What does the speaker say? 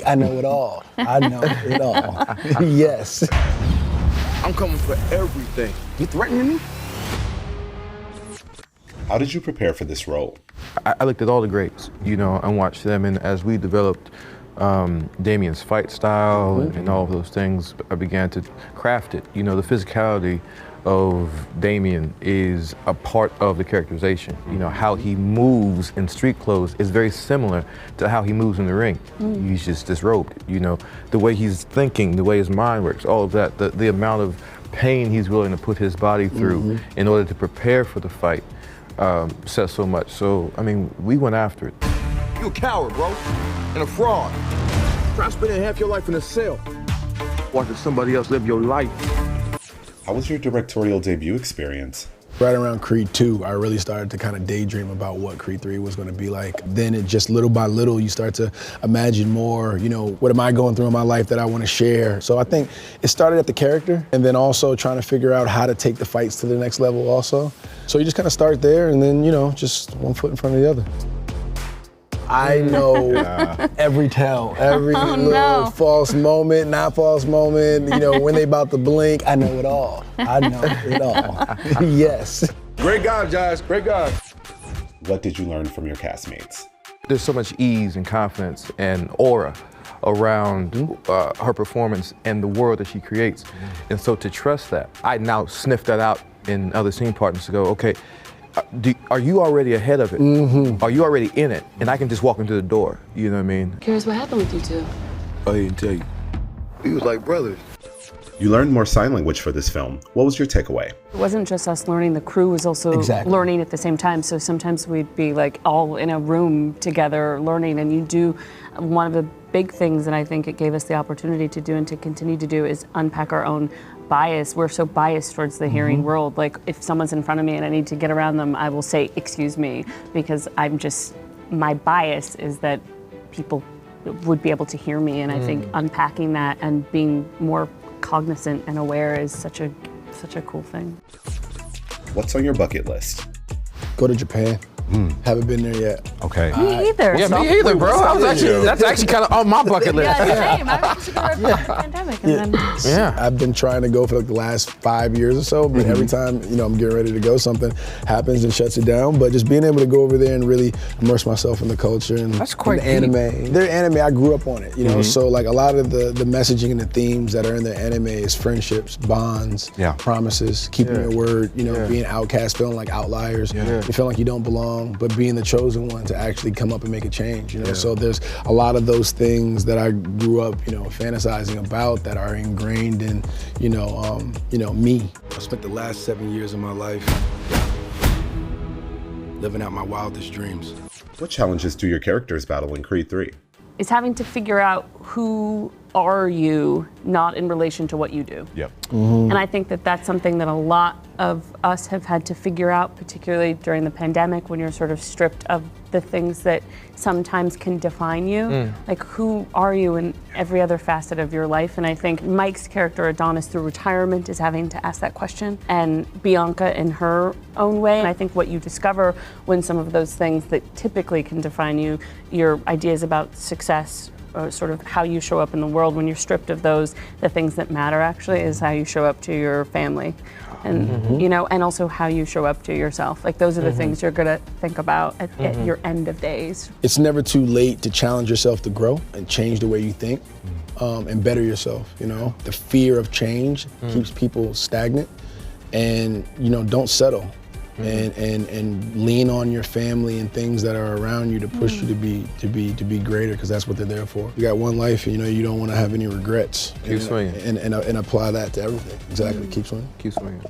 I know it all. I know it all. Yes. I'm coming for everything. You threatening me? How did you prepare for this role? I looked at all the greats, and watched them, and as we developed Damien's fight style and all of those things, I began to craft it. The physicality of Damien is a part of the characterization. How he moves in street clothes is very similar to how he moves in the ring. He's just disrobed. The way he's thinking, the way his mind works, all of that, the amount of pain he's willing to put his body through in order to prepare for the fight says so much. So, we went after it. You a coward, bro, and a fraud. Try spending half your life in a cell, watching somebody else live your life. How was your directorial debut experience? Right around Creed 2, I really started to kind of daydream about what Creed 3 was going to be like. Then it just little by little, you start to imagine more, what am I going through in my life that I want to share? So I think it started at the character and then also trying to figure out how to take the fights to the next level also. So you just kind of start there and then, just one foot in front of the other. I know every tell, every little false moment, not false moment, when they about to blink, I know it all. I know it all. Yes. Great guy, Josh, great guy. What did you learn from your castmates? There's so much ease and confidence and aura around her performance and the world that she creates. And so to trust that, I now sniff that out in other scene partners to go, okay, are you already ahead of it? Are you already in it? And I can just walk into the door, you know what I mean? Curious what happened with you two? I didn't tell you. We was like brothers. You learned more sign language for this film. What was your takeaway? It wasn't just us learning, the crew was also learning at the same time. So sometimes we'd be like all in a room together learning, and you do one of the big things that I think it gave us the opportunity to do and to continue to do is unpack our own bias. We're so biased towards the hearing world. Like if someone's in front of me and I need to get around them, I will say, excuse me, because my bias is that people would be able to hear me. And I think unpacking that and being more cognizant and aware is such a cool thing. What's on your bucket list? Go to Japan. Haven't been there yet. Okay. Me either. Yeah, me either, bro. That's actually kind of on my bucket list. Yeah, same. I was just going to the pandemic. And then... I've been trying to go for like the last 5 years or so, but every time, I'm getting ready to go, something happens and shuts it down. But just being able to go over there and really immerse myself in the culture and that's quite the anime. Their anime, I grew up on it, so like a lot of the messaging and the themes that are in their anime is friendships, bonds, promises, keeping your word, being outcast, feeling like outliers, you feel like you don't belong, but being the chosen one to actually come up and make a change, So there's a lot of those things that I grew up, fantasizing about that are ingrained in, me. I spent the last 7 years of my life living out my wildest dreams. What challenges do your characters battle in Creed 3? It's having to figure out who are you, not in relation to what you do. Yep. And I think that that's something that a lot of us have had to figure out, particularly during the pandemic when you're sort of stripped of the things that sometimes can define you. Like, who are you in every other facet of your life? And I think Mike's character, Adonis, through retirement is having to ask that question, and Bianca in her own way. And I think what you discover when some of those things that typically can define you, your ideas about success, sort of how you show up in the world, when you're stripped of those, the things that matter actually is how you show up to your family. And and also how you show up to yourself. Like those are the things you're gonna think about at your end of days. It's never too late to challenge yourself to grow and change the way you think and better yourself, The fear of change keeps people stagnant, and don't settle. And lean on your family and things that are around you to push you to be greater, because that's what they're there for. You got one life, and you don't want to have any regrets. Keep swinging. And apply that to everything. Exactly. Keep swinging. Keep swinging.